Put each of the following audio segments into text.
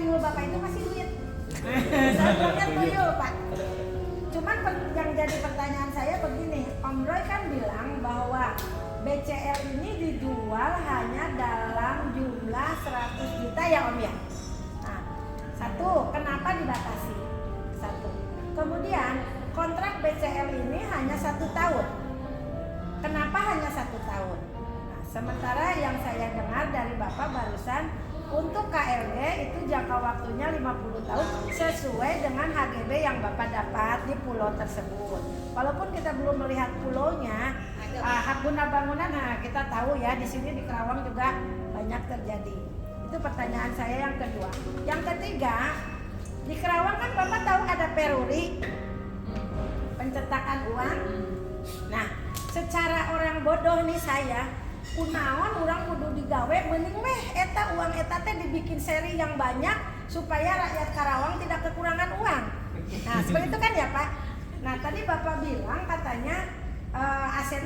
tuyul Bapak itu masih duit. Saya bilangnya tuyul Pak. Cuman yang jadi pertanyaan saya begini, Om Roy kan bilang bahwa BCL ini dijual hanya dalam jumlah 100 juta ya Om ya. Nah, satu, kenapa dibatasi? Satu. Kemudian kontrak BCL ini hanya 1 tahun. Kenapa hanya 1 tahun? Nah, sementara yang saya dengar dari Bapak barusan untuk KLG itu jangka waktunya 50 tahun sesuai dengan HGB yang Bapak dapat di pulau tersebut. Walaupun kita belum melihat pulaunya, hak guna bangunan, nah kita tahu ya di sini di Kerawang juga banyak terjadi. Itu pertanyaan saya yang kedua. Yang ketiga, di Kerawang kan Bapak tahu ada peruri, pencetakan uang. Nah, secara orang bodoh nih saya, kunaon orang kudu digawe mending meh eta uang eta teh dibikin seri yang banyak supaya rakyat Karawang tidak kekurangan uang. Nah, seperti itu kan ya Pak. Nah, tadi Bapak bilang katanya aset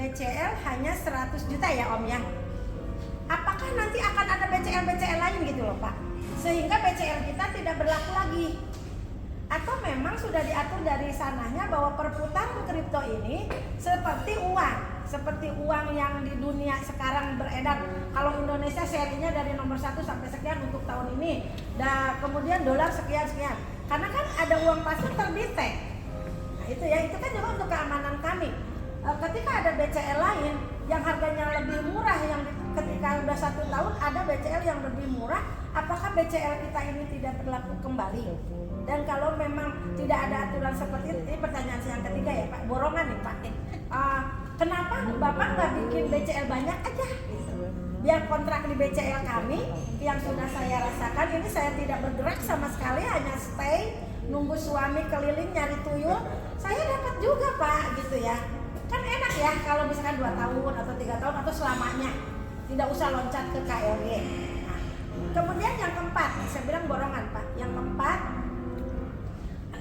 BCL hanya 100 juta ya Om ya. Apakah nanti akan ada BCL lain gitu loh Pak? Sehingga BCL kita tidak berlaku lagi. Atau memang sudah diatur dari sananya bahwa perputaran kripto ini seperti uang yang di dunia sekarang beredar. Kalau Indonesia serinya dari nomor 1 sampai sekian untuk tahun ini, dan kemudian dolar sekian. Karena kan ada uang pasar terdetek. Nah itu ya, itu kan juga untuk keamanan kami. Ketika ada BCL lain yang harganya lebih murah, yang ketika udah 1 tahun ada BCL yang lebih murah, apakah BCL kita ini tidak berlaku kembali? Dan kalau memang tidak ada aturan seperti itu, ini pertanyaan saya yang ketiga ya Pak, borongan nih Pak. Kenapa Bapak nggak bikin BCL banyak aja? Biar kontrak di BCL kami yang sudah saya rasakan ini saya tidak bergerak sama sekali, hanya stay nunggu suami keliling nyari tuyul, saya dapat juga Pak gitu ya. Kan enak ya kalau misalkan 2 tahun atau 3 tahun atau selamanya, tidak usah loncat ke KLG. Nah, kemudian yang keempat, saya bilang borongan Pak. Yang keempat,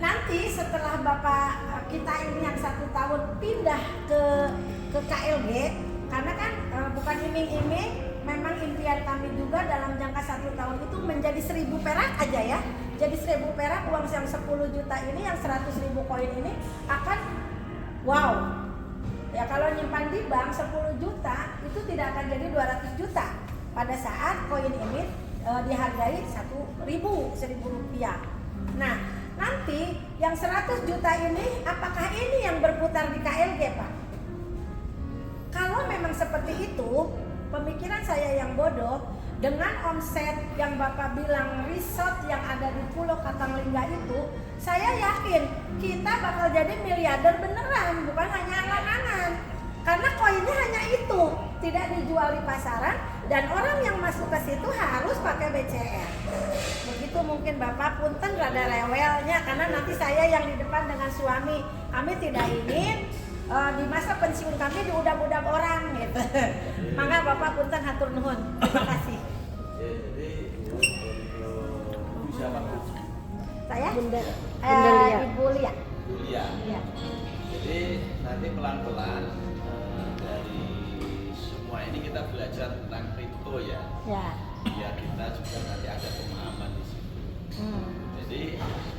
nanti setelah Bapak kita ini yang 1 tahun pindah ke KLG, karena kan bukan iming-iming, memang impian kami juga dalam jangka 1 tahun itu menjadi 1.000 perak aja ya. Jadi 1.000 perak uang yang 10 juta ini, yang 100.000 koin ini akan wow. Ya kalau nyimpan di bank 10 juta itu tidak akan jadi 200 juta pada saat koin ini dihargai 1.000 rupiah. Nah, nanti yang 100 juta ini apakah ini yang berputar di KLG Pak? Kalau memang seperti itu, pemikiran saya yang bodoh, dengan omset yang Bapak bilang resort yang ada di Pulau Katanglingga itu, saya yakin kita bakal jadi miliarder beneran, bukan hanya angan-angan. Karena koinnya hanya itu, tidak dijual di pasaran, dan orang yang masuk ke situ harus pakai BCL. Begitu mungkin Bapak, punten rada rewelnya, karena nanti saya yang di depan dengan suami, kami tidak ingin di masa pensiun kami diudap-udap orang gitu. Maka Bapak punten hatur nuhun. Terima kasih. Jadi siapa Bu? Saya Bunda Lia. Ibu Lia. Lia. Ya. Jadi nanti pelan-pelan dari semua ini kita belajar tentang kripto ya. Ya. Biar kita juga nanti ada pemahaman di situ. Jadi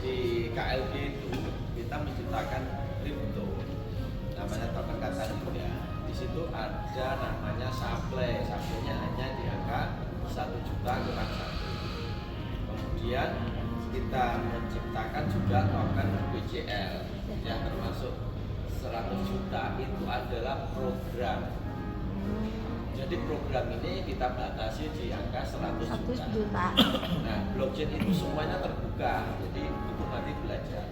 di KLG itu kita menciptakan kripto, namanya token Katanglingga. Di situ ada namanya supply, supply-nya hanya di angka 1 juta kurang 1. Kemudian kita menciptakan juga token BCL yang termasuk 100 juta itu adalah program. Jadi program ini kita batasi di angka 100 juta. Nah, blockchain itu semuanya terbuka, jadi itu nanti belajar.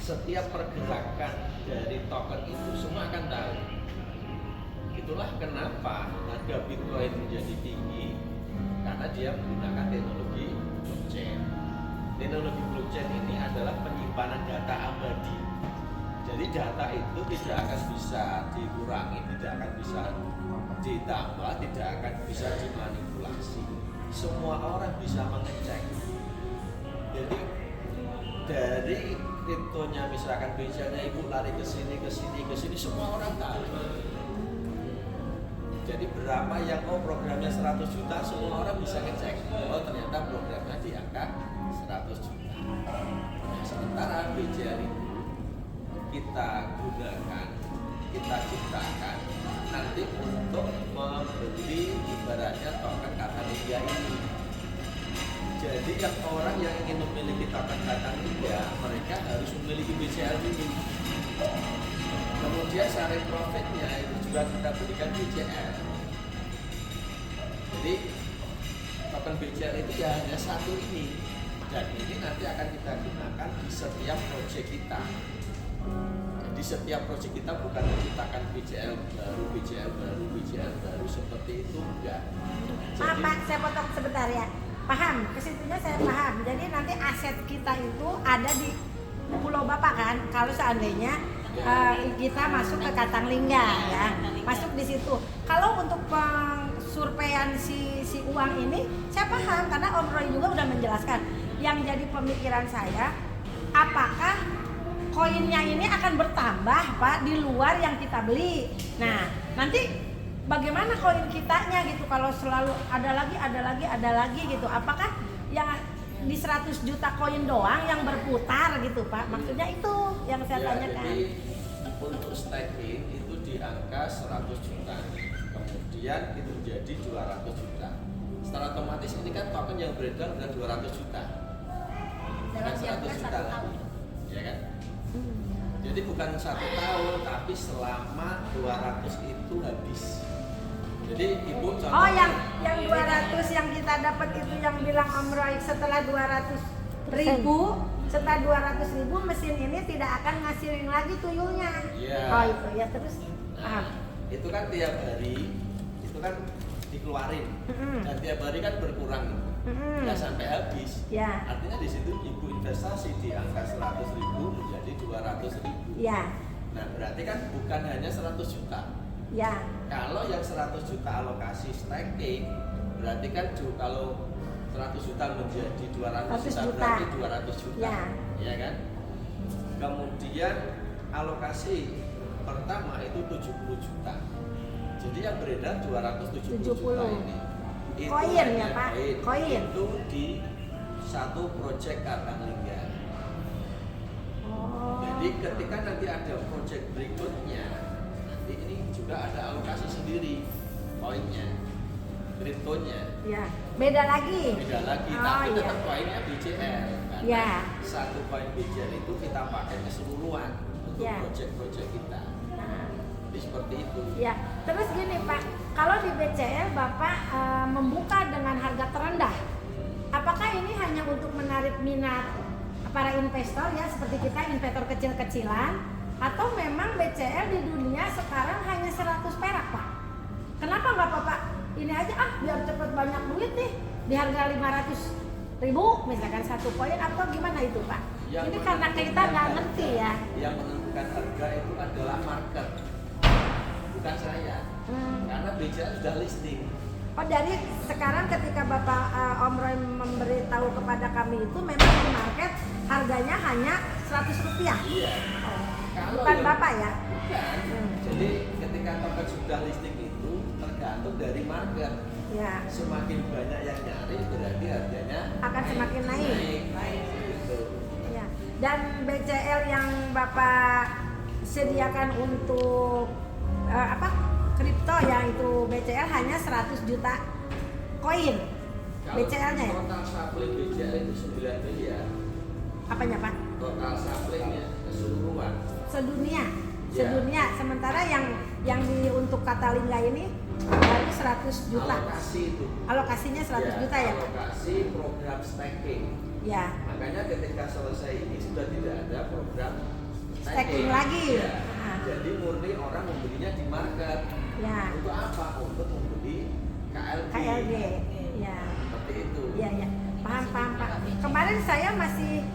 Setiap pergerakan dari token itu semua akan tahu. Itulah kenapa harga Bitcoin menjadi tinggi, karena dia menggunakan teknologi blockchain. Teknologi blockchain ini adalah penyimpanan data abadi. Jadi data itu tidak akan bisa dikurangi, tidak akan bisa ditambah, tidak akan bisa dimanipulasi. Semua orang bisa mengecek. Jadi dari kriptonya misalkan BCL-nya ibu lari ke sini, semua orang tahu. Jadi berapa yang programnya 100 juta, semua orang bisa ngecek. Oh ternyata programnya di angka 100 juta. Nah, sementara BCL itu kita gunakan, kita ciptakan nanti untuk membeli ibaratnya token Katalinga ini. Jadi yang orang yang ingin memiliki token Katalinga, mereka harus memiliki BCL ini. Kemudian sharing profitnya itu juga kita berikan BCL. Jadi token BCL itu ya hanya satu ini, dan ini nanti akan kita gunakan di setiap proyek kita. Jadi setiap proyek kita bukan menciptakan BCL baru, BCL baru, BCL baru seperti itu enggak. Maaf Pak, saya potong sebentar ya. Paham, kesitunya saya paham. Jadi nanti aset kita itu ada di Pulau Bapak kan? Kalau seandainya kita masuk ke Katalingga ya, masuk di situ. Kalau untuk pengsurveian si uang ini, saya paham karena Om Roy juga udah menjelaskan. Yang jadi pemikiran saya, apakah koinnya ini akan bertambah Pak di luar yang kita beli? Nah, nanti bagaimana koin kitanya gitu kalau selalu ada lagi gitu? Apakah yang di 100 juta koin doang yang berputar gitu Pak? Maksudnya itu yang saya tanyakan. Jadi untuk staking itu di angka 100 juta, kemudian itu jadi 200 juta. Secara otomatis ini kan token yang beredar sudah 200 juta, bukan 100 juta lagi, ya kan? Jadi bukan 1 tahun, tapi selama 200 itu habis. Jadi ibu contoh. Oh yang 200 yang kita dapat itu yang bilang Om Roy setelah 200.000, setelah 200.000 mesin ini tidak akan ngasihin lagi tuyulnya. Iya. Oh itu ya terus. Nah, itu kan tiap hari itu kan dikeluarin dan tiap hari kan berkurang nggak sampai habis. Ya. Artinya di situ ibu investasi di angka 100.000 menjadi 200.000. Ya. Nah berarti kan bukan hanya 100 juta. Ya. Kalau yang 100 juta alokasi staking, berarti kan kalau 100 juta menjadi 200 juta berarti 200 juta. Ya kan? Kemudian alokasi pertama itu 70 juta. Jadi yang beredar 270 juta ini. Itu koin ya Pak? Koin. Itu di satu proyek Katalingga. Oh. Jadi ketika nanti ada proyek berikutnya, nanti ini juga ada alokasi sendiri koinnya, kriptonya. Ya. Beda lagi. Beda lagi, Oh, tapi iya. tetap koinnya BCL. Karena Ya. satu koin BCL itu kita pakai keseluruhan untuk Ya. proyek-proyek kita. Nah. Jadi seperti itu. Ya, terus gini Pak, kalau di BCL Bapak membuka dengan harga terendah, apakah ini hanya untuk menarik minat para investor ya seperti kita investor kecil-kecilan, atau memang BCL di dunia sekarang hanya 100 perak Pak? Kenapa nggak Bapak ini aja biar cepat banyak duit nih di harga 500.000 misalkan satu koin atau gimana itu Pak? Yang Ini karena kita nggak ngerti ya. Yang menentukan harga itu adalah market, bukan saya. Karena BCL sudah listing. Oh dari sekarang ketika Bapak Om Roy memberitahu kepada kami itu memang di market harganya hanya Rp100. Iya. Oh. Kalau Bukan yang- Bapak ya? Bukan. Jadi ketika token sudah listing itu tergantung dari market. Ya. Semakin banyak yang nyari berarti harganya Akan semakin naik. Naik. Gitu. Ya. Dan BCL yang Bapak sediakan untuk kripto ya itu BCL hanya 100 juta koin. Kalau BCL-nya ya? total supply BCL itu 9 miliar. Apanya Pak? Total supply-nya keseluruhan. Sedunia. Ya. Sedunia. Sementara yang untuk Katalingga ini baru 100 juta. Alokasi itu. Alokasinya 100 juta ya Pak? Alokasi program staking. Ya. Makanya ketika selesai ini sudah tidak ada program Staking lagi. Ya. Ah. Jadi murni orang membelinya di market. Ya. Untuk apa? Untuk membeli KLG. KLG. Ya. Seperti itu. Iya, ya. Paham Pak. Kemarin saya masih